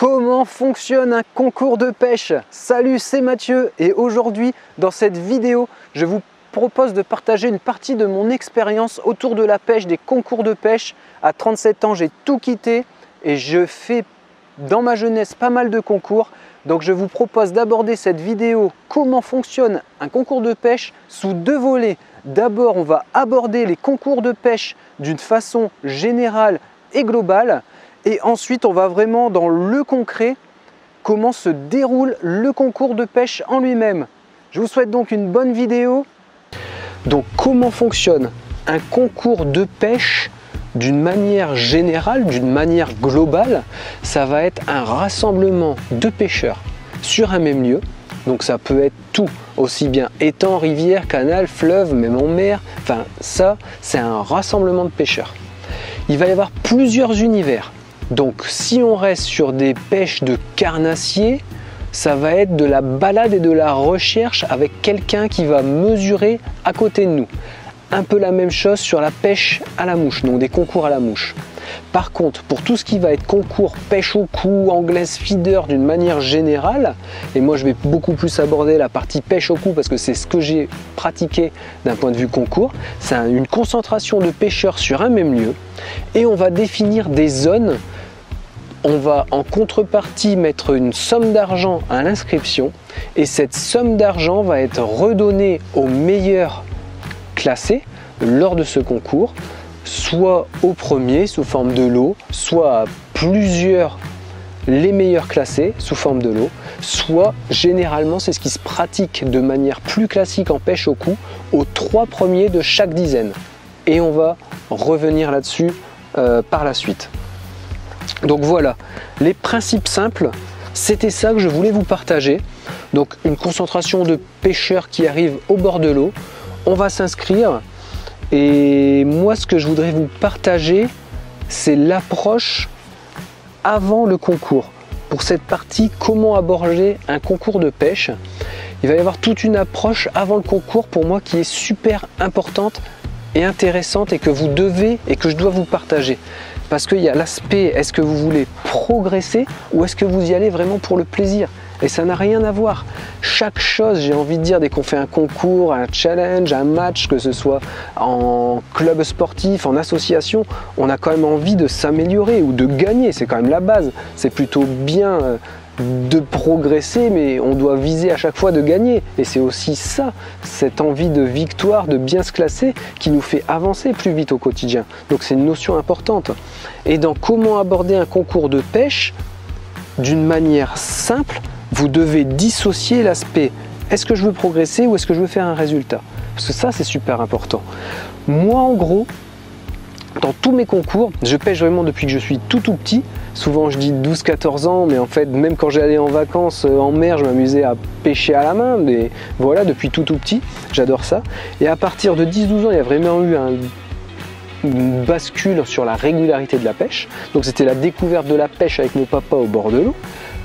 Comment fonctionne un concours de pêche? Salut, c'est Mathieu et aujourd'hui dans cette vidéo je vous propose de partager une partie de mon expérience autour de la pêche, des concours de pêche. À 37 ans j'ai tout quitté et je fais dans ma jeunesse pas mal de concours. Donc je vous propose d'aborder cette vidéo comment fonctionne un concours de pêche sous deux volets. D'abord on va aborder les concours de pêche d'une façon générale et globale. Et ensuite, on va vraiment dans le concret, comment se déroule le concours de pêche en lui-même. Je vous souhaite donc une bonne vidéo. Donc, comment fonctionne un concours de pêche d'une manière générale, d'une manière globale? Ça va être un rassemblement de pêcheurs sur un même lieu. Donc, ça peut être tout, aussi bien étang, rivière, canal, fleuve, même en mer. Enfin, ça, c'est un rassemblement de pêcheurs. Il va y avoir plusieurs univers. Donc si on reste sur des pêches de carnassiers, ça va être de la balade et de la recherche avec quelqu'un qui va mesurer à côté de nous. Un peu la même chose sur la pêche à la mouche, donc des concours à la mouche. Par contre, pour tout ce qui va être concours pêche au cou, anglaise feeder d'une manière générale, et moi je vais beaucoup plus aborder la partie pêche au cou parce que c'est ce que j'ai pratiqué d'un point de vue concours, c'est une concentration de pêcheurs sur un même lieu et on va définir des zones. On va en contrepartie mettre une somme d'argent à l'inscription et cette somme d'argent va être redonnée aux meilleurs classés lors de ce concours, soit au premier sous forme de lot, soit à plusieurs les meilleurs classés sous forme de lot, soit généralement c'est ce qui se pratique de manière plus classique en pêche au cou, aux 3 premiers de chaque dizaine. Et on va revenir là-dessus par la suite. Donc voilà, les principes simples, c'était ça que je voulais vous partager. Donc une concentration de pêcheurs qui arrivent au bord de l'eau, on va s'inscrire. Et moi ce que je voudrais vous partager, c'est l'approche avant le concours. Pour cette partie, comment aborder un concours de pêche, il va y avoir toute une approche avant le concours pour moi qui est super importante et intéressante et que vous devez et que je dois vous partager. Parce qu'il y a l'aspect, est-ce que vous voulez progresser ou est-ce que vous y allez vraiment pour le plaisir? Et ça n'a rien à voir. Chaque chose, j'ai envie de dire, dès qu'on fait un concours, un challenge, un match, que ce soit en club sportif, en association, on a quand même envie de s'améliorer ou de gagner. C'est quand même la base. C'est plutôt bien de progresser, mais on doit viser à chaque fois de gagner. Et c'est aussi ça, cette envie de victoire, de bien se classer, qui nous fait avancer plus vite au quotidien. Donc c'est une notion importante. Et dans comment aborder un concours de pêche, d'une manière simple, vous devez dissocier l'aspect est-ce que je veux progresser ou est-ce que je veux faire un résultat? Parce que ça, c'est super important. Moi, en gros, dans tous mes concours, je pêche vraiment depuis que je suis tout petit. Souvent, je dis 12-14 ans, mais en fait, même quand j'allais en vacances en mer, je m'amusais à pêcher à la main. Mais voilà, depuis tout petit, j'adore ça. Et à partir de 10-12 ans, il y a vraiment eu une bascule sur la régularité de la pêche. Donc c'était la découverte de la pêche avec mon papa au bord de l'eau.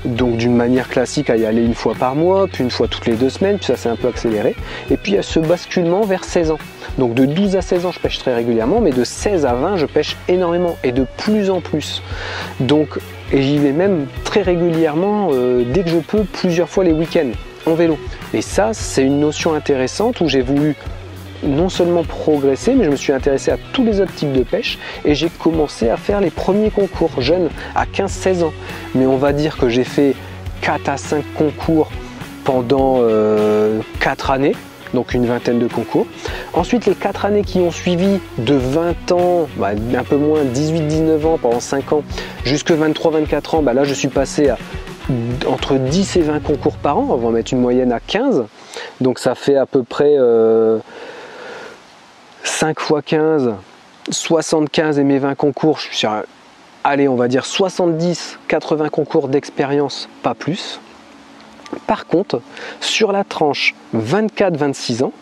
Donc d'une manière classique à y aller une fois par mois, puis une fois toutes les 2 semaines, puis ça s'est un peu accéléré. Et puis il y a ce basculement vers 16 ans. Donc de 12 à 16 ans, je pêche très régulièrement, mais de 16 à 20, je pêche énormément et de plus en plus. Donc, et j'y vais même très régulièrement, dès que je peux, plusieurs fois les week-ends, en vélo. Et ça, c'est une notion intéressante où j'ai voulu non seulement progresser, mais je me suis intéressé à tous les autres types de pêche et j'ai commencé à faire les premiers concours jeunes à 15-16 ans. Mais on va dire que j'ai fait 4 à 5 concours pendant 4 années, donc une vingtaine de concours. Ensuite, les 4 années qui ont suivi, de 20 ans, un peu moins, 18-19 ans pendant 5 ans, jusque 23-24 ans, là je suis passé à entre 10 et 20 concours par an, on va mettre une moyenne à 15. Donc ça fait à peu près 5 x 15, 75 et mes 20 concours, je suis sur, allez, on va dire 70-80 concours d'expérience, pas plus. Par contre, sur la tranche 24-26 ans,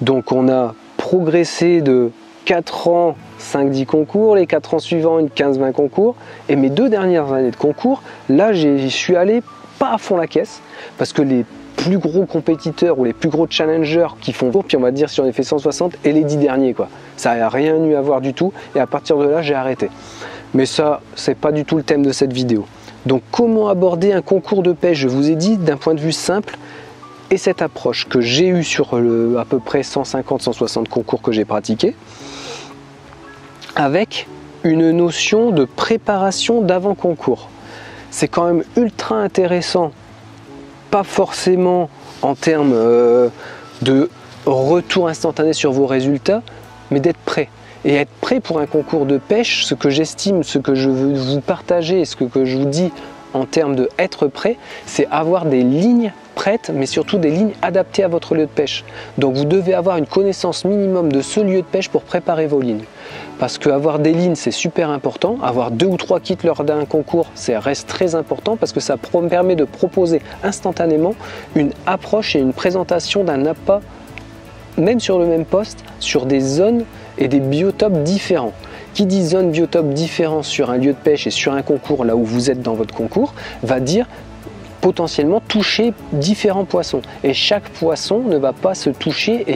donc on a progressé de 4 ans, 5-10 concours, les 4 ans suivants, une 15-20 concours, et mes 2 dernières années de concours, là j'y suis allé pas à fond la caisse, parce que les plus gros compétiteurs ou les plus gros challengers qui font puis on va dire si on a fait 160 et les 10 derniers quoi. Ça n'a rien eu à voir du tout et à partir de là j'ai arrêté. Mais ça c'est pas du tout le thème de cette vidéo. Donc comment aborder un concours de pêche? Je vous ai dit d'un point de vue simple, et cette approche que j'ai eue sur à peu près 150-160 concours que j'ai pratiqués, avec une notion de préparation d'avant-concours. C'est quand même ultra intéressant, pas forcément en termes de retour instantané sur vos résultats, mais d'être prêt. Et être prêt pour un concours de pêche, ce que j'estime, ce que je veux vous partager, ce que je vous dis en termes de être prêt, c'est avoir des lignes prêtes, mais surtout des lignes adaptées à votre lieu de pêche. Donc vous devez avoir une connaissance minimum de ce lieu de pêche pour préparer vos lignes. Parce qu'avoir des lignes, c'est super important. Avoir 2 ou 3 kits lors d'un concours, ça reste très important parce que ça permet de proposer instantanément une approche et une présentation d'un appât, même sur le même poste, sur des zones et des biotopes différents. Qui dit zone biotope différent sur un lieu de pêche et sur un concours, là où vous êtes dans votre concours, va dire potentiellement toucher différents poissons. Et chaque poisson ne va pas se toucher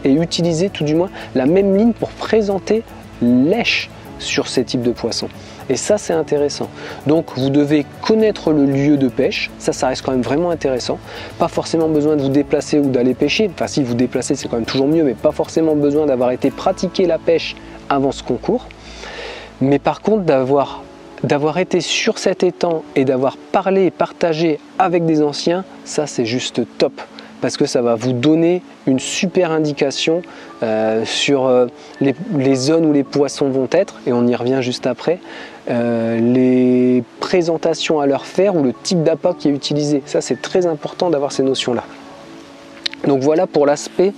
et utiliser tout du moins la même ligne pour présenter lèche sur ces types de poissons. Et ça, c'est intéressant. Donc vous devez connaître le lieu de pêche, ça reste quand même vraiment intéressant. Pas forcément besoin de vous déplacer ou d'aller pêcher, enfin si vous déplacez c'est quand même toujours mieux, mais pas forcément besoin d'avoir été pratiquer la pêche avant ce concours. Mais par contre d'avoir été sur cet étang et d'avoir parlé et partagé avec des anciens, ça c'est juste top. Parce que ça va vous donner une super indication sur les zones où les poissons vont être, et on y revient juste après, les présentations à leur faire ou le type d'appât qui est utilisé. Ça c'est très important d'avoir ces notions-là. Donc voilà pour l'aspect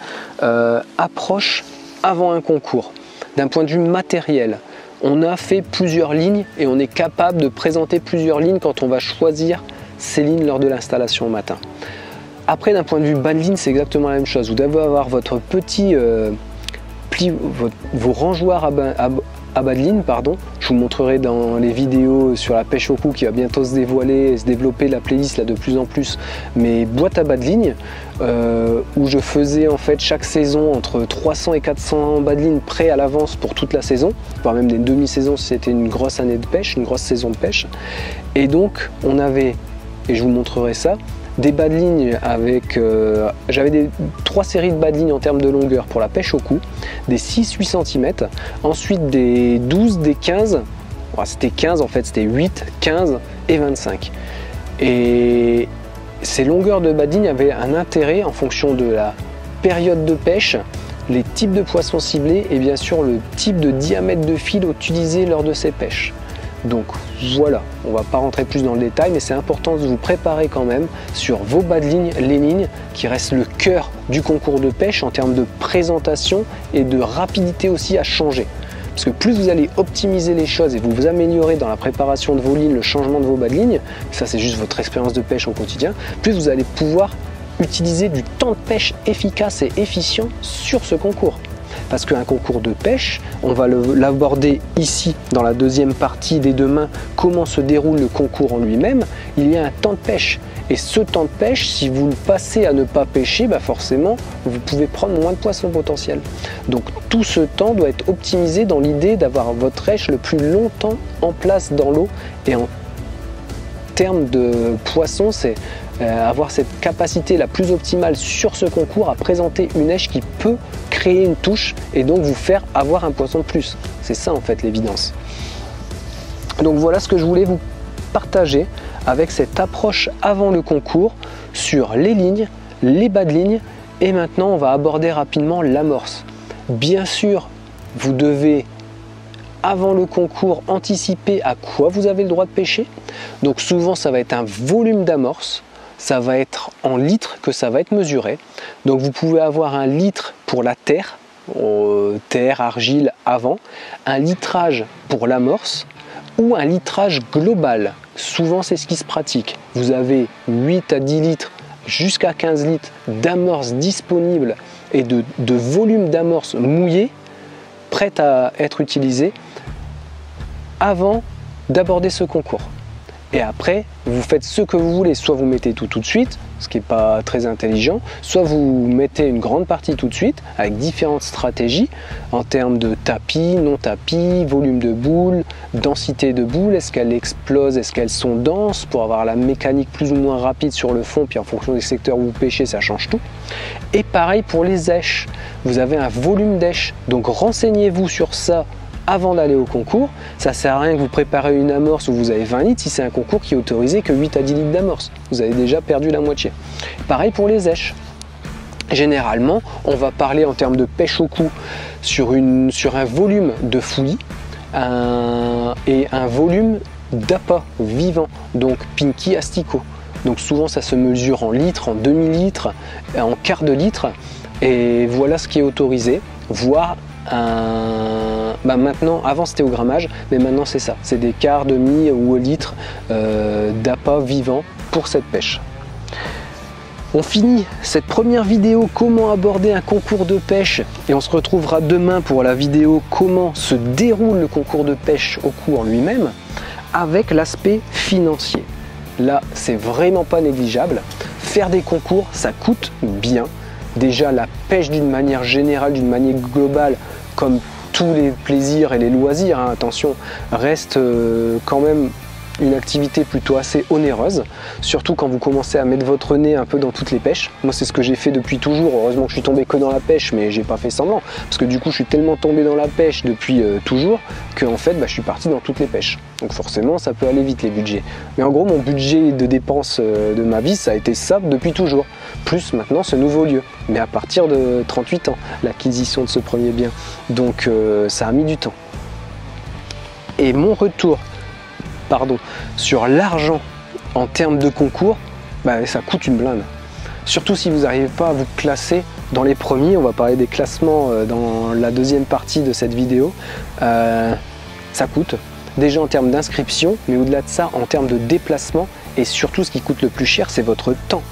approche avant un concours. D'un point de vue matériel, on a fait plusieurs lignes et on est capable de présenter plusieurs lignes quand on va choisir ces lignes lors de l'installation au matin. Après, d'un point de vue bas de ligne, c'est exactement la même chose. Vous devez avoir votre petit vos rangeoirs à bas de ligne, pardon. Je vous montrerai dans les vidéos sur la pêche au cou qui va bientôt se dévoiler et se développer la playlist là de plus en plus, mes boîtes à bas de ligne où je faisais en fait chaque saison entre 300 et 400 bas de ligne prêts à l'avance pour toute la saison, voire même des demi-saisons si c'était une grosse année de pêche, une grosse saison de pêche. Et donc on avait, et je vous montrerai ça, des bas de ligne avec, j'avais 3 séries de bas de ligne en termes de longueur pour la pêche au cou, des 6-8 cm, ensuite des 12, des 15, c'était 15 en fait, c'était 8, 15 et 25. Et ces longueurs de bas de ligne avaient un intérêt en fonction de la période de pêche, les types de poissons ciblés et bien sûr le type de diamètre de fil utilisé lors de ces pêches. Donc voilà, on ne va pas rentrer plus dans le détail, mais c'est important de vous préparer quand même sur vos bas de ligne, les lignes qui restent le cœur du concours de pêche en termes de présentation et de rapidité aussi à changer. Parce que plus vous allez optimiser les choses et vous vous améliorez dans la préparation de vos lignes, le changement de vos bas de ligne, ça c'est juste votre expérience de pêche au quotidien, plus vous allez pouvoir utiliser du temps de pêche efficace et efficient sur ce concours. Parce qu'un concours de pêche, on va l'aborder ici dans la deuxième partie des demain, comment se déroule le concours en lui-même. Il y a un temps de pêche et ce temps de pêche, si vous le passez à ne pas pêcher, forcément vous pouvez prendre moins de poissons potentiels. Donc tout ce temps doit être optimisé dans l'idée d'avoir votre rêche le plus longtemps en place dans l'eau. Et en termes de poissons, c'est avoir cette capacité la plus optimale sur ce concours à présenter une èche qui peut créer une touche et donc vous faire avoir un poisson de plus. C'est ça en fait l'évidence. Donc voilà ce que je voulais vous partager avec cette approche avant le concours sur les lignes, les bas de ligne, et maintenant on va aborder rapidement l'amorce. Bien sûr, vous devez avant le concours anticiper à quoi vous avez le droit de pêcher. Donc souvent ça va être un volume d'amorce. Ça va être en litres que ça va être mesuré. Donc vous pouvez avoir un litre pour la terre, terre, argile avant, un litrage pour l'amorce ou un litrage global. Souvent c'est ce qui se pratique. Vous avez 8 à 10 litres jusqu'à 15 litres d'amorce disponible et de volume d'amorce mouillé prête à être utilisé avant d'aborder ce concours. Et après, vous faites ce que vous voulez, soit vous mettez tout de suite, ce qui n'est pas très intelligent. Soit vous mettez une grande partie tout de suite avec différentes stratégies en termes de tapis, non tapis, volume de boule, densité de boule, est-ce qu'elles explosent, est-ce qu'elles sont denses pour avoir la mécanique plus ou moins rapide sur le fond, puis en fonction des secteurs où vous pêchez, ça change tout. Et pareil pour les èches, vous avez un volume d'èche, donc renseignez-vous sur ça avant d'aller au concours. Ça sert à rien que vous préparez une amorce où vous avez 20 litres si c'est un concours qui est autorisé que 8 à 10 litres d'amorce. Vous avez déjà perdu la moitié. Pareil pour les èches. Généralement, on va parler en termes de pêche au cou sur un volume de fouillis et un volume d'appât vivant, donc pinky asticot. Donc souvent ça se mesure en litres, en demi-litres, en quart de litre, et voilà ce qui est autorisé, voire maintenant, avant c'était au grammage, mais maintenant c'est ça, c'est des quarts, demi ou litres d'appât vivant pour cette pêche. On finit cette première vidéo comment aborder un concours de pêche et on se retrouvera demain pour la vidéo comment se déroule le concours de pêche au cou en lui-même avec l'aspect financier. Là, c'est vraiment pas négligeable. Faire des concours, ça coûte bien. Déjà, la pêche d'une manière générale, d'une manière globale, comme tous les plaisirs et les loisirs, hein, attention, reste quand même une activité plutôt assez onéreuse, surtout quand vous commencez à mettre votre nez un peu dans toutes les pêches. Moi c'est ce que j'ai fait depuis toujours, heureusement que je suis tombé que dans la pêche, mais j'ai pas fait semblant, parce que du coup je suis tellement tombé dans la pêche depuis toujours, que en fait je suis parti dans toutes les pêches. Donc forcément ça peut aller vite les budgets. Mais en gros mon budget de dépenses de ma vie ça a été ça depuis toujours, plus maintenant ce nouveau lieu, mais à partir de 38 ans, l'acquisition de ce premier bien. Donc ça a mis du temps. Et mon retour sur l'argent en termes de concours, ça coûte une blinde. Surtout si vous n'arrivez pas à vous classer dans les premiers, on va parler des classements dans la deuxième partie de cette vidéo, ça coûte. Déjà en termes d'inscription, mais au-delà de ça, en termes de déplacement, et surtout ce qui coûte le plus cher, c'est votre temps.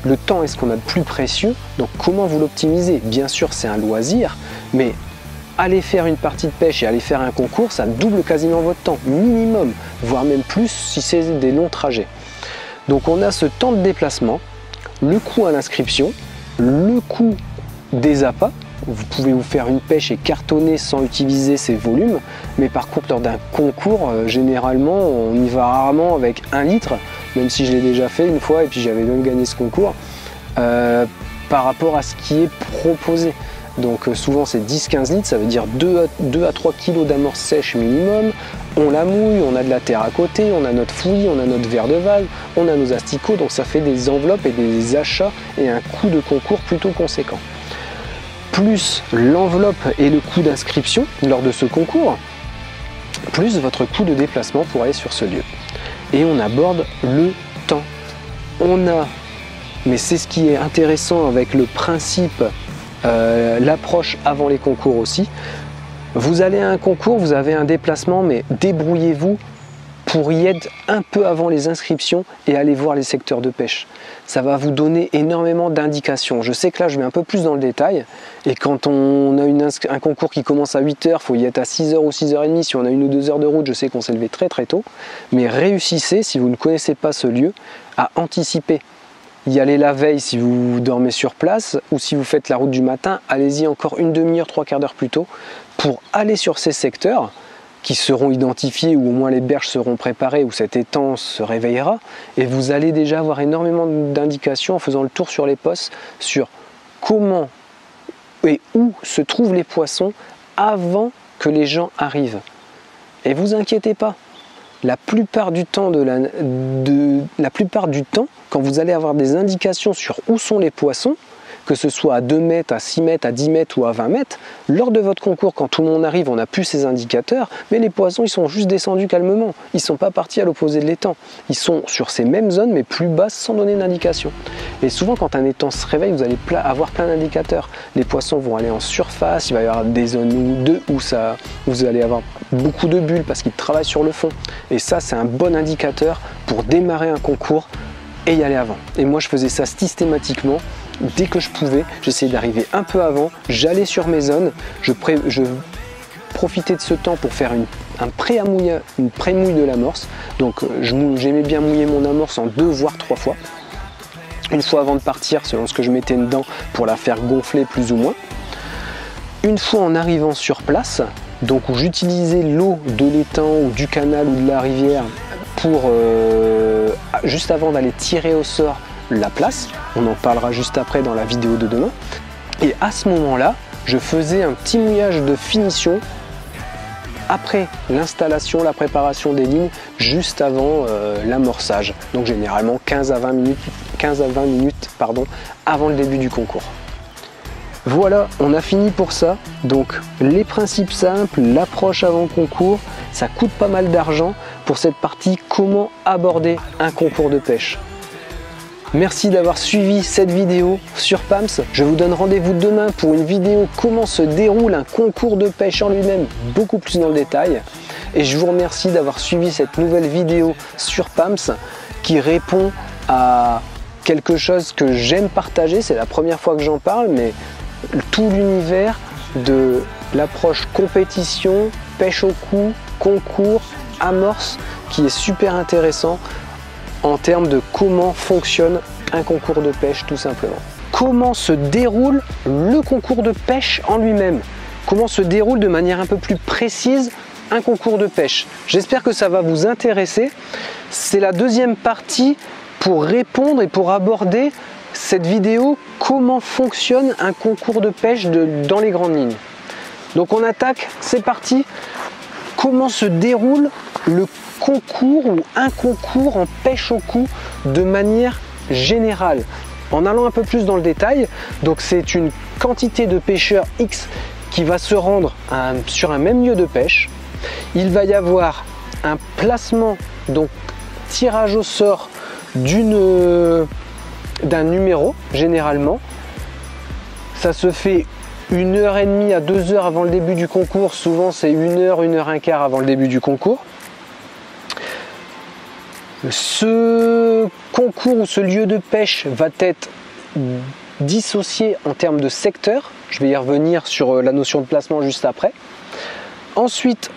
Le temps est ce qu'on a de plus précieux, donc comment vous l'optimisez? Bien sûr c'est un loisir, mais aller faire une partie de pêche et aller faire un concours, ça double quasiment votre temps, minimum, voire même plus si c'est des longs trajets. Donc on a ce temps de déplacement, le coût à l'inscription, le coût des appâts. Vous pouvez vous faire une pêche et cartonner sans utiliser ces volumes, mais par contre lors d'un concours, généralement on y va rarement avec 1 litre, même si je l'ai déjà fait une fois et puis j'avais même gagné ce concours, par rapport à ce qui est proposé. Donc souvent c'est 10-15 litres, ça veut dire 2 à 3 kg d'amorce sèche minimum. On la mouille, on a de la terre à côté, on a notre fouillis, on a notre verre de vague, on a nos asticots, donc ça fait des enveloppes et des achats et un coût de concours plutôt conséquent. Plus l'enveloppe et le coût d'inscription lors de ce concours, plus votre coût de déplacement pour aller sur ce lieu. Et on aborde le temps. Mais c'est ce qui est intéressant avec le principe, l'approche avant les concours aussi. Vous allez à un concours, vous avez un déplacement, mais débrouillez-vous pour y être un peu avant les inscriptions et aller voir les secteurs de pêche. Ça va vous donner énormément d'indications. Je sais que là je vais un peu plus dans le détail, et quand on a un concours qui commence à 8 h, il faut y être à 6 h ou 6 h 30. Si on a 1 ou 2 heures de route, je sais qu'on s'est levé très tôt, mais réussissez, si vous ne connaissez pas ce lieu, à anticiper. Y aller la veille si vous dormez sur place, ou si vous faites la route du matin, allez-y encore une demi-heure, 3/4 d'heure plus tôt pour aller sur ces secteurs qui seront identifiés, ou au moins les berges seront préparées, où cet étang se réveillera, et vous allez déjà avoir énormément d'indications en faisant le tour sur les postes sur comment et où se trouvent les poissons avant que les gens arrivent. Et vous inquiétez pas, la plupart du temps, quand vous allez avoir des indications sur où sont les poissons, que ce soit à 2 mètres, à 6 mètres, à 10 mètres ou à 20 mètres, lors de votre concours, quand tout le monde arrive, on n'a plus ces indicateurs, mais les poissons, ils sont juste descendus calmement. Ils ne sont pas partis à l'opposé de l'étang. Ils sont sur ces mêmes zones, mais plus basses, sans donner d'indication. Et souvent, quand un étang se réveille, vous allez avoir plein d'indicateurs. Les poissons vont aller en surface, il va y avoir des zones où vous allez avoir beaucoup de bulles parce qu'ils travaillent sur le fond. Et ça, c'est un bon indicateur pour démarrer un concours et y aller avant. Et moi, je faisais ça systématiquement. Dès que je pouvais, j'essayais d'arriver un peu avant, j'allais sur mes zones, je profitais de ce temps pour faire une pré-mouille de l'amorce. Donc j'aimais bien mouiller mon amorce en 2 voire 3 fois. une fois avant de partir selon ce que je mettais dedans pour la faire gonfler plus ou moins. Une fois en arrivant sur place, donc où j'utilisais l'eau de l'étang ou du canal ou de la rivière pour juste avant d'aller tirer au sort la place, on en parlera juste après dans la vidéo de demain. Et à ce moment-là, je faisais un petit mouillage de finition après l'installation, la préparation des lignes, juste avant l'amorçage. Donc généralement 15 à 20 minutes avant le début du concours. Voilà, on a fini pour ça. Donc les principes simples, l'approche avant concours, ça coûte pas mal d'argent pour cette partie comment aborder un concours de pêche. Merci d'avoir suivi cette vidéo sur PAMS. Je vous donne rendez-vous demain pour une vidéo comment se déroule un concours de pêche en lui-même, beaucoup plus dans le détail. Et je vous remercie d'avoir suivi cette nouvelle vidéo sur PAMS qui répond à quelque chose que j'aime partager. C'est la première fois que j'en parle, mais tout l'univers de l'approche compétition, pêche au coup, concours, amorce, qui est super intéressant en termes de comment fonctionne un concours de pêche tout simplement. Comment se déroule le concours de pêche en lui-même? Comment se déroule de manière un peu plus précise un concours de pêche? J'espère que ça va vous intéresser. C'est la deuxième partie pour répondre et pour aborder cette vidéo, comment fonctionne un concours de pêche dans les grandes lignes. Donc on attaque, c'est parti. Comment se déroule le concours ou un concours en pêche au coup de manière générale, en allant un peu plus dans le détail. Donc c'est une quantité de pêcheurs X qui va se rendre sur un même lieu de pêche. Il va y avoir un placement, donc tirage au sort d'un numéro généralement. Ça se fait 1h30 à 2 heures avant le début du concours. Souvent c'est 1 heure, 1 heure 15 avant le début du concours. Ce concours ou ce lieu de pêche va être dissocié en termes de secteur. Je vais y revenir sur la notion de placement juste après. Ensuite,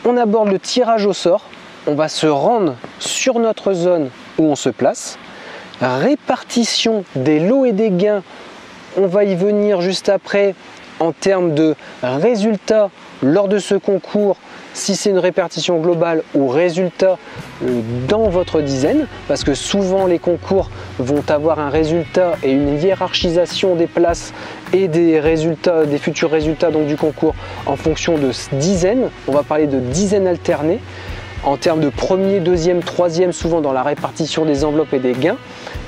on aborde le tirage au sort. On va se rendre sur notre zone où on se place. Répartition des lots et des gains. On va y venir juste après en termes de résultats lors de ce concours, si c'est une répartition globale ou résultat dans votre dizaine, parce que souvent les concours vont avoir un résultat et une hiérarchisation des places et des résultats, des futurs résultats donc du concours en fonction de dizaines. On va parler de dizaines alternées en termes de premier, deuxième, troisième, souvent dans la répartition des enveloppes et des gains.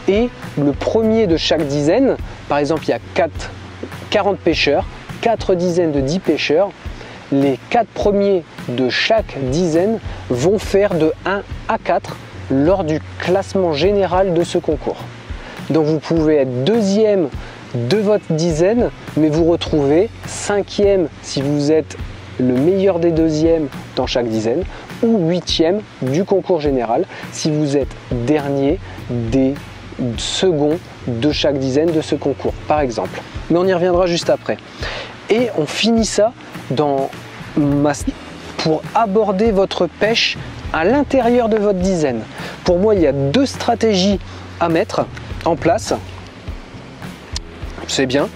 Et le premier de chaque dizaine, par exemple il y a 40 pêcheurs, 4 dizaines de 10 pêcheurs, les 4 premiers de chaque dizaine vont faire de 1 à 4 lors du classement général de ce concours. Donc vous pouvez être deuxième de votre dizaine, mais vous retrouvez 5e si vous êtes le meilleur des deuxièmes dans chaque dizaine, ou 8e du concours général si vous êtes dernier des seconds de chaque dizaine de ce concours, par exemple. Mais on y reviendra juste après. Et on finit ça pour aborder votre pêche à l'intérieur de votre dizaine. Pour moi, il y a 2 stratégies à mettre en place. C'est bien.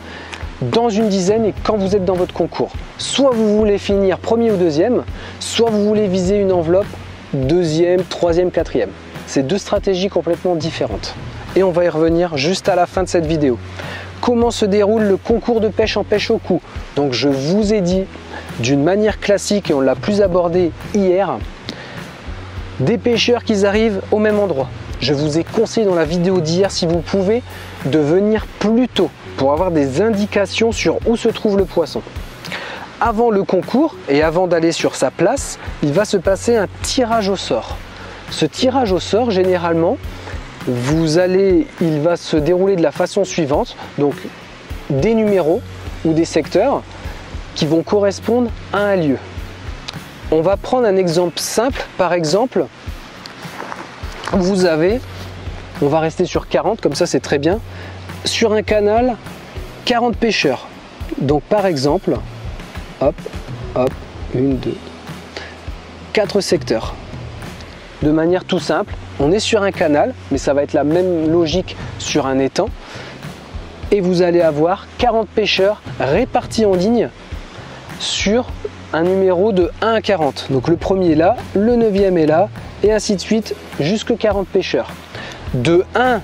Dans une dizaine et quand vous êtes dans votre concours. Soit vous voulez finir premier ou deuxième, soit vous voulez viser une enveloppe deuxième, troisième, quatrième. C'est 2 stratégies complètement différentes. Et on va y revenir juste à la fin de cette vidéo. Comment se déroule le concours de pêche en pêche au coup? Donc je vous ai dit d'une manière classique, et on l'a plus abordé hier, des pêcheurs qui arrivent au même endroit. Je vous ai conseillé dans la vidéo d'hier, si vous pouvez, de venir plus tôt pour avoir des indications sur où se trouve le poisson. Avant le concours et avant d'aller sur sa place, il va se passer un tirage au sort. Ce tirage au sort, généralement, il va se dérouler de la façon suivante, donc des numéros ou des secteurs qui vont correspondre à un lieu. On va prendre un exemple simple, par exemple, on va rester sur 40, comme ça c'est très bien, sur un canal, 40 pêcheurs. Donc par exemple, hop, hop, 1, 2, 4 secteurs. de manière tout simple. On est sur un canal, mais ça va être la même logique sur un étang. Et vous allez avoir 40 pêcheurs répartis en ligne sur un numéro de 1 à 40. Donc le premier est là, le 9e est là, et ainsi de suite, jusque 40 pêcheurs. De 1,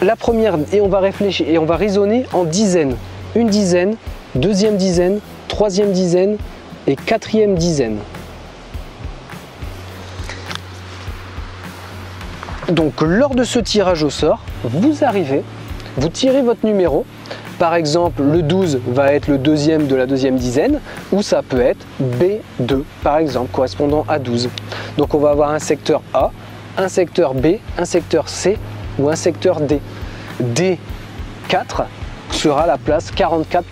la première, et on va réfléchir, et on va raisonner en dizaines. Une dizaine, deuxième dizaine, troisième dizaine et quatrième dizaine. Donc lors de ce tirage au sort, vous arrivez, vous tirez votre numéro. Par exemple, le 12 va être le deuxième de la deuxième dizaine, ou ça peut être B2, par exemple, correspondant à 12. Donc on va avoir un secteur A, un secteur B, un secteur C ou un secteur D. D4 sera la place 44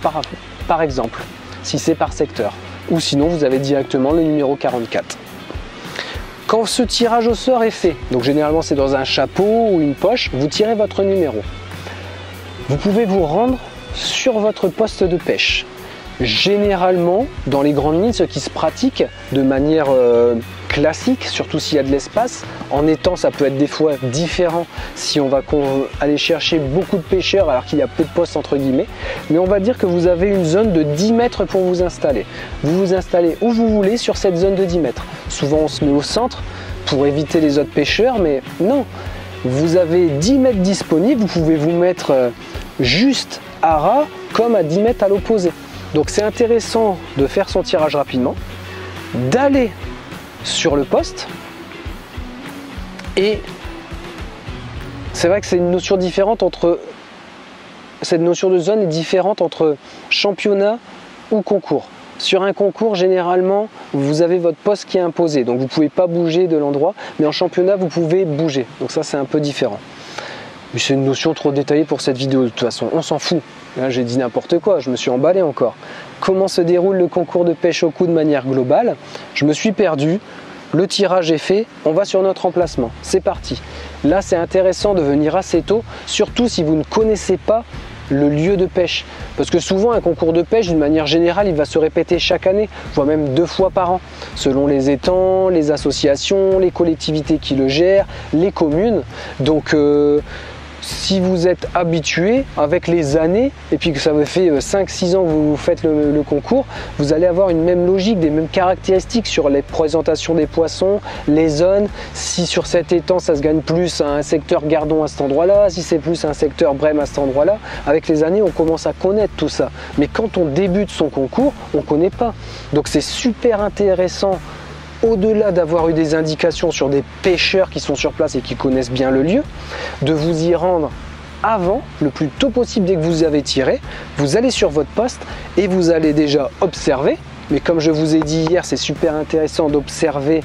par exemple, si c'est par secteur. Ou sinon, vous avez directement le numéro 44. Quand ce tirage au sort est fait, donc généralement c'est dans un chapeau ou une poche, vous tirez votre numéro. Vous pouvez vous rendre sur votre poste de pêche. Généralement, dans les grandes lignes, ce qui se pratique de manière classique, surtout s'il y a de l'espace, en étang ça peut être des fois différent si on va aller chercher beaucoup de pêcheurs alors qu'il y a peu de postes entre guillemets, mais on va dire que vous avez une zone de 10 mètres pour vous installer. Vous vous installez où vous voulez sur cette zone de 10 mètres. Souvent on se met au centre pour éviter les autres pêcheurs, mais non, vous avez 10 mètres disponibles, vous pouvez vous mettre juste à ras comme à 10 mètres à l'opposé. Donc c'est intéressant de faire son tirage rapidement, d'aller sur le poste, et c'est vrai que c'est une notion différente entre, cette notion de zone est différente entre championnat ou concours. Sur un concours, généralement, vous avez votre poste qui est imposé, donc vous ne pouvez pas bouger de l'endroit, mais en championnat, vous pouvez bouger, donc ça c'est un peu différent. Mais c'est une notion trop détaillée pour cette vidéo, de toute façon, on s'en fout. Là, j'ai dit n'importe quoi, je me suis emballé encore. Comment se déroule le concours de pêche au coup de manière globale? Je me suis perdu, le tirage est fait, on va sur notre emplacement. C'est parti. Là, c'est intéressant de venir assez tôt, surtout si vous ne connaissez pas le lieu de pêche. Parce que souvent, un concours de pêche, d'une manière générale, il va se répéter chaque année, voire même 2 fois par an, selon les étangs, les associations, les collectivités qui le gèrent, les communes. Donc, si vous êtes habitué avec les années et puis que ça vous fait 5-6 ans que vous faites le concours, vous allez avoir une même logique, des mêmes caractéristiques sur les présentations des poissons, les zones. Si sur cet étang ça se gagne plus à un secteur Gardon à cet endroit-là, si c'est plus un secteur Brême à cet endroit-là, avec les années on commence à connaître tout ça. Mais quand on débute son concours, on ne connaît pas. Donc c'est super intéressant, au-delà d'avoir eu des indications sur des pêcheurs qui sont sur place et qui connaissent bien le lieu, de vous y rendre avant, le plus tôt possible dès que vous avez tiré. Vous allez sur votre poste et vous allez déjà observer, mais comme je vous ai dit hier, c'est super intéressant d'observer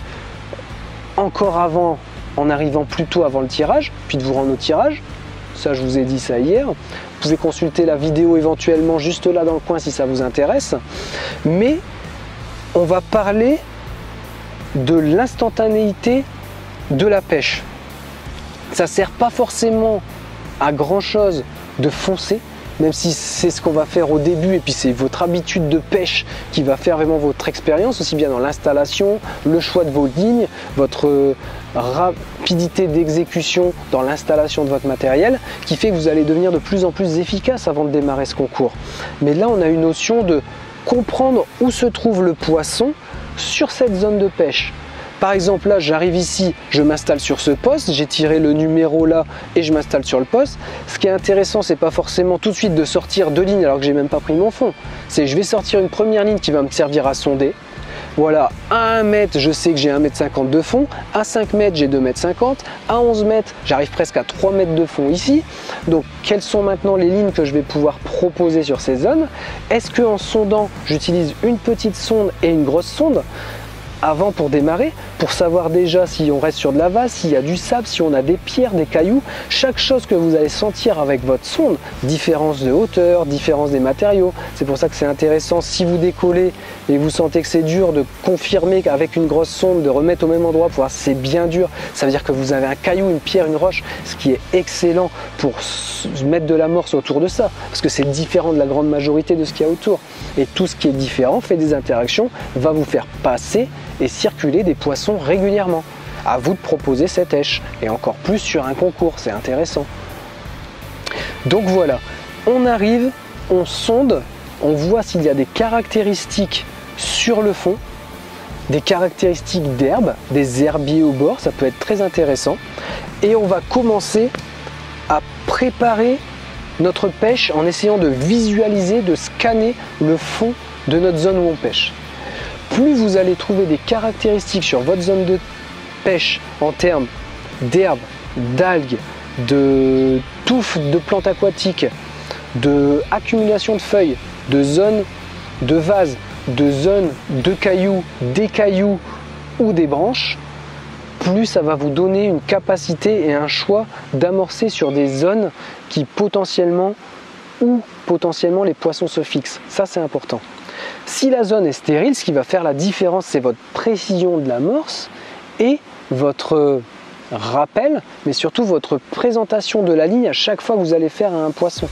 encore avant, en arrivant plus tôt avant le tirage, puis de vous rendre au tirage. Ça, je vous ai dit ça hier. Vous pouvez consulter la vidéo éventuellement juste là dans le coin si ça vous intéresse. Mais on va parler de l'instantanéité de la pêche. Ça sert pas forcément à grand chose de foncer, même si c'est ce qu'on va faire au début et puis c'est votre habitude de pêche qui va faire vraiment votre expérience, aussi bien dans l'installation, le choix de vos lignes, votre rapidité d'exécution dans l'installation de votre matériel, qui fait que vous allez devenir de plus en plus efficace avant de démarrer ce concours. Mais là on a une notion de comprendre où se trouve le poisson sur cette zone de pêche. Par exemple, là j'arrive ici, je m'installe sur ce poste, j'ai tiré le numéro là et je m'installe sur le poste. Ce qui est intéressant, c'est pas forcément tout de suite de sortir 2 lignes alors que j'ai même pas pris mon fond. C'est je vais sortir une première ligne qui va me servir à sonder. Voilà, à 1 mètre, je sais que j'ai 1,50 m de fond, à 5 mètres, j'ai 2,50 m, à 11 mètres, j'arrive presque à 3 mètres de fond ici. Donc, quelles sont maintenant les lignes que je vais pouvoir proposer sur ces zones? Est-ce qu'en sondant, j'utilise une petite sonde et une grosse sonde avant pour démarrer, pour savoir déjà si on reste sur de la vase, s'il y a du sable, si on a des pierres, des cailloux, chaque chose que vous allez sentir avec votre sonde, différence de hauteur, différence des matériaux. C'est pour ça que c'est intéressant, si vous décollez et vous sentez que c'est dur, de confirmer qu'avec une grosse sonde, de remettre au même endroit pour voir si c'est bien dur. Ça veut dire que vous avez un caillou, une pierre, une roche, ce qui est excellent pour mettre de l'amorce autour de ça, parce que c'est différent de la grande majorité de ce qu'il y a autour. Et tout ce qui est différent fait des interactions, va vous faire passer et circuler des poissons régulièrement. À vous de proposer cette èche, et encore plus sur un concours, c'est intéressant. Donc voilà, on arrive, on sonde, on voit s'il y a des caractéristiques sur le fond, des caractéristiques d'herbe, des herbiers au bord, ça peut être très intéressant. Et on va commencer à préparer notre pêche en essayant de visualiser, de scanner le fond de notre zone où on pêche. Plus vous allez trouver des caractéristiques sur votre zone de pêche en termes d'herbes, d'algues, de touffes de plantes aquatiques, de accumulation de feuilles, de zones de vases, de zones de cailloux, des cailloux ou des branches, plus ça va vous donner une capacité et un choix d'amorcer sur des zones qui potentiellement les poissons se fixent. Ça, c'est important. Si la zone est stérile, ce qui va faire la différence, c'est votre précision de l'amorce et votre rappel, mais surtout votre présentation de la ligne à chaque fois que vous allez faire un poisson.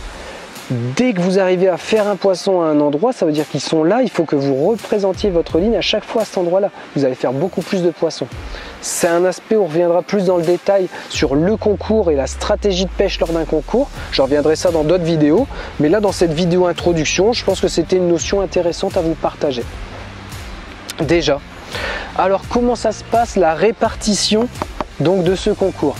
Dès que vous arrivez à faire un poisson à un endroit, ça veut dire qu'ils sont là, il faut que vous représentiez votre ligne à chaque fois à cet endroit-là. Vous allez faire beaucoup plus de poissons. C'est un aspect où on reviendra plus dans le détail sur le concours et la stratégie de pêche lors d'un concours. Je reviendrai ça dans d'autres vidéos, mais là dans cette vidéo introduction, je pense que c'était une notion intéressante à vous partager. Déjà, alors comment ça se passe la répartition donc de ce concours?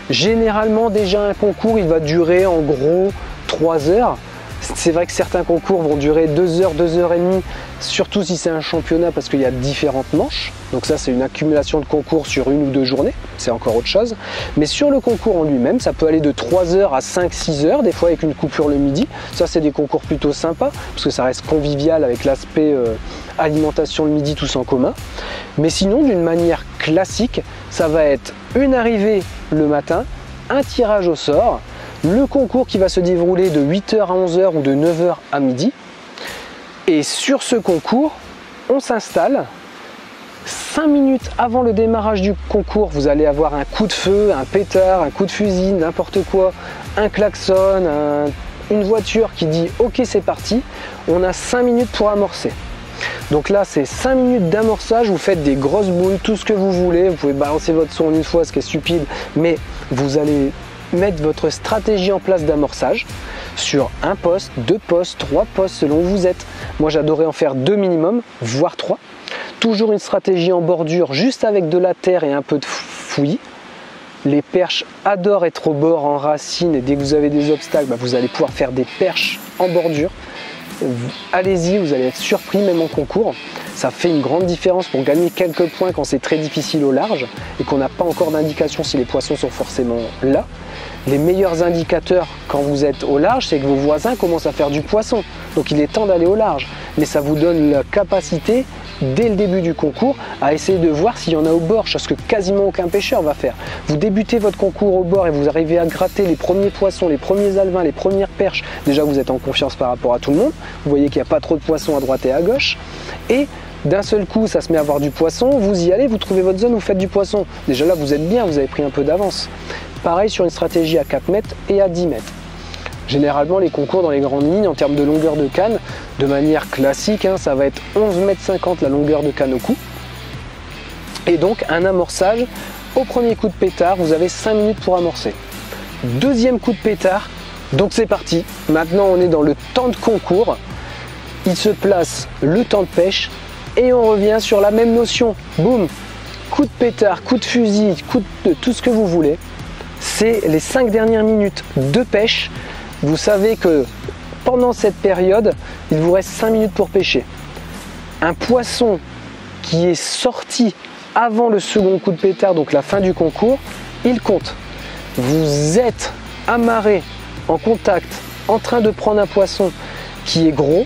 Généralement déjà un concours il va durer en gros 3 heures. C'est vrai que certains concours vont durer 2 heures, 2 heures et demie, surtout si c'est un championnat parce qu'il y a différentes manches. Donc ça c'est une accumulation de concours sur 1 ou 2 journées, c'est encore autre chose. Mais sur le concours en lui-même, ça peut aller de 3 heures à 5-6 heures, des fois avec une coupure le midi. Ça c'est des concours plutôt sympas parce que ça reste convivial avec l'aspect alimentation le midi tous en commun. Mais sinon d'une manière classique, ça va être une arrivée le matin, un tirage au sort, le concours qui va se dérouler de 8h à 11h ou de 9h à midi. Et sur ce concours, on s'installe. 5 minutes avant le démarrage du concours, vous allez avoir un coup de feu, un pétard, un coup de fusil, n'importe quoi, un klaxon, une voiture qui dit « Ok, c'est parti ». On a 5 minutes pour amorcer. Donc là, c'est 5 minutes d'amorçage, vous faites des grosses boules, tout ce que vous voulez. Vous pouvez balancer votre son une fois, ce qui est stupide, mais vous allez mettre votre stratégie en place d'amorçage sur un poste, 2 postes, 3 postes selon où vous êtes. Moi j'adorais en faire 2 minimum, voire 3. Toujours une stratégie en bordure, juste avec de la terre et un peu de fouillis. Les perches adorent être au bord, en racines, et dès que vous avez des obstacles, vous allez pouvoir faire des perches en bordure. Allez-y, vous allez être surpris même en concours. Ça fait une grande différence pour gagner quelques points quand c'est très difficile au large et qu'on n'a pas encore d'indication si les poissons sont forcément là. Les meilleurs indicateurs quand vous êtes au large, c'est que vos voisins commencent à faire du poisson. Donc il est temps d'aller au large. Mais ça vous donne la capacité, dès le début du concours, à essayer de voir s'il y en a au bord, chose que quasiment aucun pêcheur va faire. Vous débutez votre concours au bord et vous arrivez à gratter les premiers poissons, les premiers alevins, les premières perches. Déjà vous êtes en confiance par rapport à tout le monde. Vous voyez qu'il n'y a pas trop de poissons à droite et à gauche. Et d'un seul coup, ça se met à avoir du poisson. Vous y allez, vous trouvez votre zone, vous faites du poisson. Déjà là, vous êtes bien, vous avez pris un peu d'avance. Pareil sur une stratégie à 4 mètres et à 10 mètres. Généralement, les concours dans les grandes lignes, en termes de longueur de canne, de manière classique, ça va être 11,50 m la longueur de canne au cou. Et donc, un amorçage, au premier coup de pétard, vous avez 5 minutes pour amorcer. Deuxième coup de pétard, donc c'est parti. Maintenant, on est dans le temps de concours. Il se place le temps de pêche et on revient sur la même notion. Boum, coup de pétard, coup de fusil, coup de tout ce que vous voulez. C'est les 5 dernières minutes de pêche. Vous savez que pendant cette période, il vous reste 5 minutes pour pêcher. Un poisson qui est sorti avant le second coup de pétard, donc la fin du concours, il compte. Vous êtes amarré, en contact, en train de prendre un poisson qui est gros.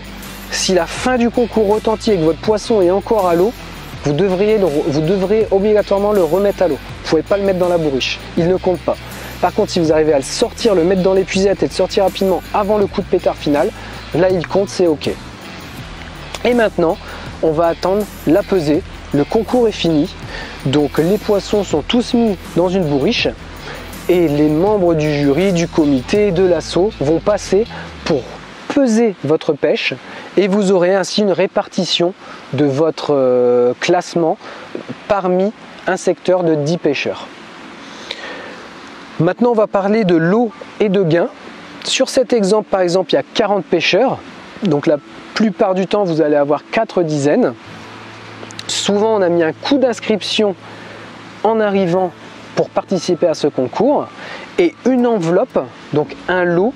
Si la fin du concours retentit et que votre poisson est encore à l'eau, vous devrez obligatoirement le remettre à l'eau. Vous ne pouvez pas le mettre dans la bourriche, il ne compte pas. Par contre, si vous arrivez à le sortir, le mettre dans l'épuisette et le sortir rapidement avant le coup de pétard final, là il compte, c'est ok. Et maintenant, on va attendre la pesée. Le concours est fini, donc les poissons sont tous mis dans une bourriche et les membres du jury, du comité, de l'assaut vont passer pour peser votre pêche et vous aurez ainsi une répartition de votre classement parmi un secteur de 10 pêcheurs. Maintenant, on va parler de lot et de gain. Sur cet exemple, par exemple, il y a 40 pêcheurs. Donc la plupart du temps, vous allez avoir 4 dizaines. Souvent, on a mis un coût d'inscription en arrivant pour participer à ce concours. Et une enveloppe, donc un lot,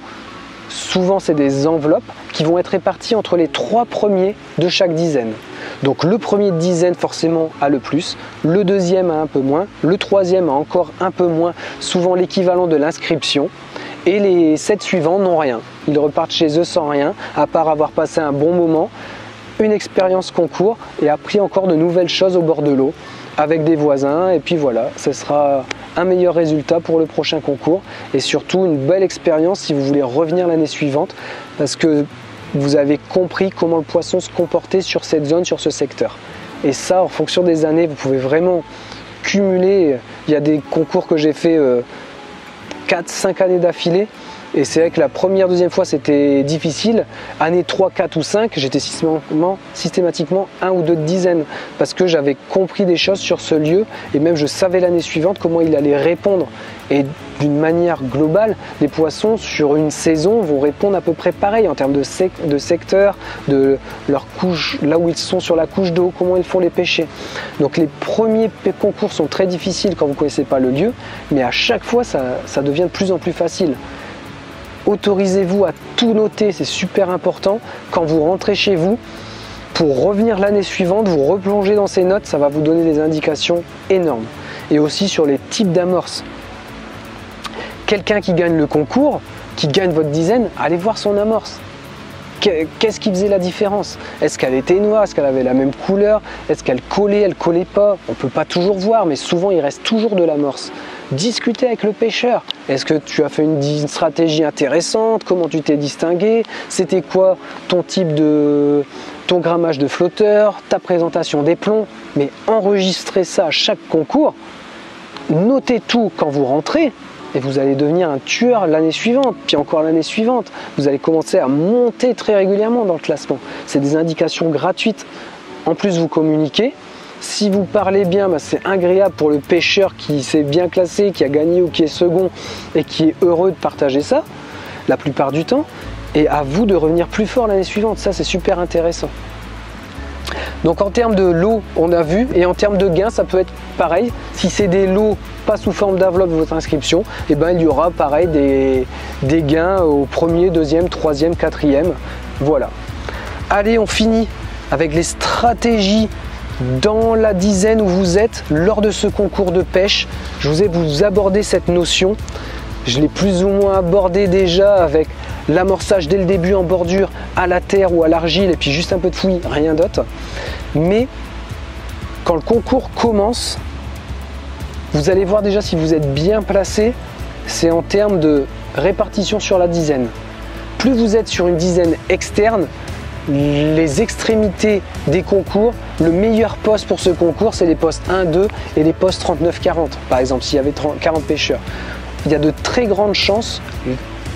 souvent c'est des enveloppes qui vont être réparties entre les 3 premiers de chaque dizaine. Donc le premier de dizaine forcément a le plus, le deuxième a un peu moins, le troisième a encore un peu moins, souvent l'équivalent de l'inscription, et les 7 suivants n'ont rien. Ils repartent chez eux sans rien, à part avoir passé un bon moment, une expérience concours et appris encore de nouvelles choses au bord de l'eau avec des voisins, et puis voilà, ce sera un meilleur résultat pour le prochain concours et surtout une belle expérience si vous voulez revenir l'année suivante parce que vous avez compris comment le poisson se comportait sur cette zone, sur ce secteur. Et ça, en fonction des années, vous pouvez vraiment cumuler. Il y a des concours que j'ai fait 4-5 années d'affilée. Et c'est vrai que la première, deuxième fois, c'était difficile. Année 3, 4 ou 5, j'étais systématiquement 1 ou 2 dizaines parce que j'avais compris des choses sur ce lieu et même je savais l'année suivante comment il allait répondre. Et d'une manière globale, les poissons sur une saison vont répondre à peu près pareil en termes de secteur, de leur couche, là où ils sont sur la couche d'eau, comment ils font les pêcher. Donc les premiers concours sont très difficiles quand vous ne connaissez pas le lieu, mais à chaque fois, ça devient de plus en plus facile. Autorisez-vous à tout noter, c'est super important. Quand vous rentrez chez vous, pour revenir l'année suivante, vous replongez dans ces notes, ça va vous donner des indications énormes. Et aussi sur les types d'amorces. Quelqu'un qui gagne le concours, qui gagne votre dizaine, allez voir son amorce. Qu'est-ce qui faisait la différence? Est-ce qu'elle était noire? Est-ce qu'elle avait la même couleur? Est-ce qu'elle collait? Elle collait pas? On ne peut pas toujours voir, mais souvent il reste toujours de l'amorce. Discutez avec le pêcheur. Est-ce que tu as fait une stratégie intéressante? Comment tu t'es distingué? C'était quoi ton type de... ton grammage de flotteur? Ta présentation des plombs? Mais enregistrez ça à chaque concours. Notez tout quand vous rentrez. Et vous allez devenir un tueur l'année suivante, puis encore l'année suivante. Vous allez commencer à monter très régulièrement dans le classement. C'est des indications gratuites. En plus, vous communiquez. Si vous parlez bien, c'est agréable pour le pêcheur qui s'est bien classé, qui a gagné ou qui est second et qui est heureux de partager ça, la plupart du temps. Et à vous de revenir plus fort l'année suivante. Ça, c'est super intéressant. Donc en termes de lots, on a vu, et en termes de gains, ça peut être pareil. Si c'est des lots pas sous forme d'enveloppe de votre inscription, et ben il y aura pareil des gains au premier, deuxième, troisième, quatrième. Voilà. Allez, on finit avec les stratégies dans la dizaine où vous êtes lors de ce concours de pêche. Je vous ai abordé cette notion. Je l'ai plus ou moins abordé déjà avec l'amorçage dès le début en bordure à la terre ou à l'argile et puis juste un peu de fouillis, rien d'autre. Mais quand le concours commence, vous allez voir déjà si vous êtes bien placé, c'est en termes de répartition sur la dizaine. Plus vous êtes sur une dizaine externe, les extrémités des concours, le meilleur poste pour ce concours, c'est les postes 1, 2 et les postes 39-40. Par exemple, s'il y avait 40 pêcheurs. Il y a de très grandes chances,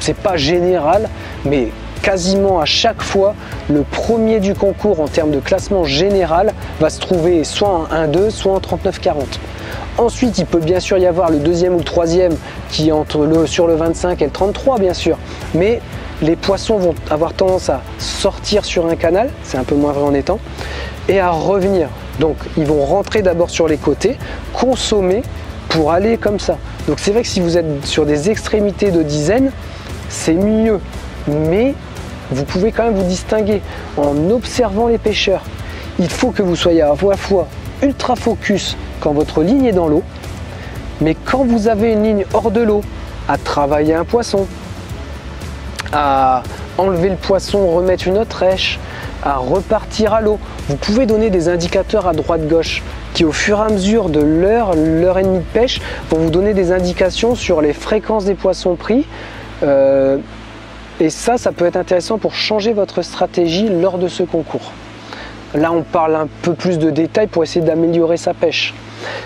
c'est pas général, mais quasiment à chaque fois, le premier du concours en termes de classement général va se trouver soit en 1-2, soit en 39-40. Ensuite, il peut bien sûr y avoir le deuxième ou le troisième qui est sur le 25 et le 33, bien sûr. Mais les poissons vont avoir tendance à sortir sur un canal, c'est un peu moins vrai en étang, et à revenir. Donc, ils vont rentrer d'abord sur les côtés, consommer pour aller comme ça. Donc, c'est vrai que si vous êtes sur des extrémités de dizaines, c'est mieux. Mais vous pouvez quand même vous distinguer en observant les pêcheurs. Il faut que vous soyez à la fois ultra focus quand votre ligne est dans l'eau, mais quand vous avez une ligne hors de l'eau, à travailler un poisson, à enlever le poisson, remettre une autre rêche, à repartir à l'eau. Vous pouvez donner des indicateurs à droite-gauche qui au fur et à mesure de l'heure et demie de pêche vont vous donner des indications sur les fréquences des poissons pris. Et ça peut être intéressant pour changer votre stratégie lors de ce concours. Là, on parle un peu plus de détails pour essayer d'améliorer sa pêche.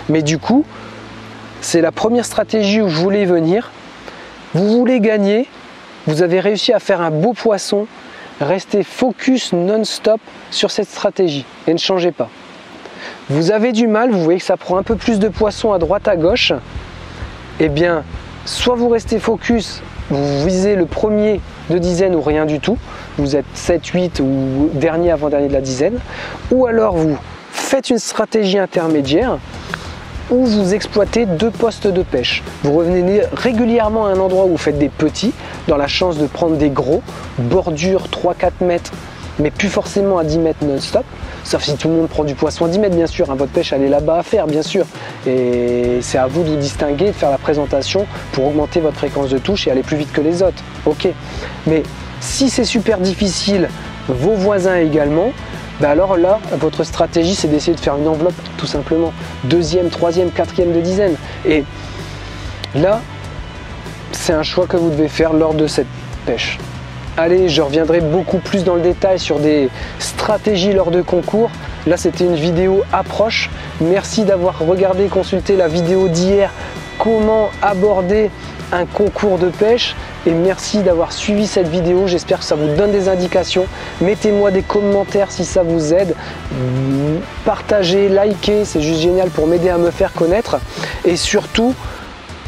Mais du coup, c'est la première stratégie où je voulais venir. Vous voulez gagner, vous avez réussi à faire un beau poisson, restez focus non-stop sur cette stratégie et ne changez pas. vous avez du mal, vous voyez que ça prend un peu plus de poissons à droite à gauche, eh bien, soit vous restez focus, vous visez le premier de dizaine ou rien du tout, vous êtes 7, 8 ou dernier avant-dernier de la dizaine, ou alors vous faites une stratégie intermédiaire où vous exploitez 2 postes de pêche. Vous revenez régulièrement à un endroit où vous faites des petits, dans la chance de prendre des gros, bordure 3-4 mètres, mais plus forcément à 10 mètres non-stop, sauf si tout le monde prend du poisson à 10 mètres bien sûr, hein, votre pêche elle est là-bas à faire bien sûr, et c'est à vous de vous distinguer, de faire la présentation pour augmenter votre fréquence de touche et aller plus vite que les autres, ok. Mais si c'est super difficile, vos voisins également, ben alors là, votre stratégie c'est d'essayer de faire une enveloppe tout simplement, 2e, 3e, 4e de dizaine, et là, c'est un choix que vous devez faire lors de cette pêche. Allez, je reviendrai beaucoup plus dans le détail sur des stratégies lors de concours. Là, c'était une vidéo approche. Merci d'avoir regardé, consulté la vidéo d'hier, comment aborder un concours de pêche. Et merci d'avoir suivi cette vidéo. J'espère que ça vous donne des indications. Mettez-moi des commentaires si ça vous aide. Partagez, likez, c'est juste génial pour m'aider à me faire connaître. Et surtout,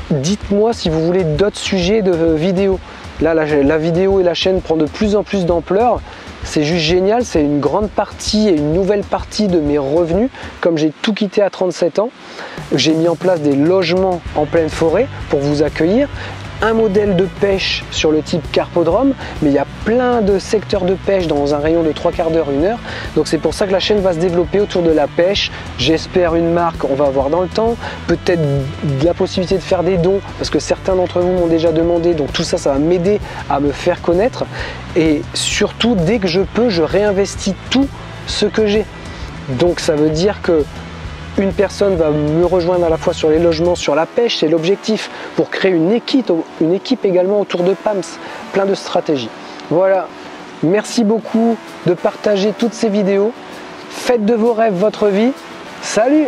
dites-moi si vous voulez d'autres sujets de vidéos. Là, la vidéo et la chaîne prend de plus en plus d'ampleur. C'est juste génial, c'est une grande partie et une nouvelle partie de mes revenus. Comme j'ai tout quitté à 37 ans, j'ai mis en place des logements en pleine forêt pour vous accueillir. Un modèle de pêche sur le type carpodrome, mais il y a plein de secteurs de pêche dans un rayon de 3/4 d'heure, 1 heure. Donc c'est pour ça que la chaîne va se développer autour de la pêche. J'espère une marque, on va avoir dans le temps, peut-être la possibilité de faire des dons, parce que certains d'entre vous m'ont déjà demandé, donc tout ça, ça va m'aider à me faire connaître. Et surtout, dès que je peux, je réinvestis tout ce que j'ai. Donc ça veut dire que une personne va me rejoindre à la fois sur les logements, sur la pêche, c'est l'objectif, pour créer une équipe également autour de PAMS, plein de stratégies. Voilà, merci beaucoup de partager toutes ces vidéos, faites de vos rêves votre vie, salut!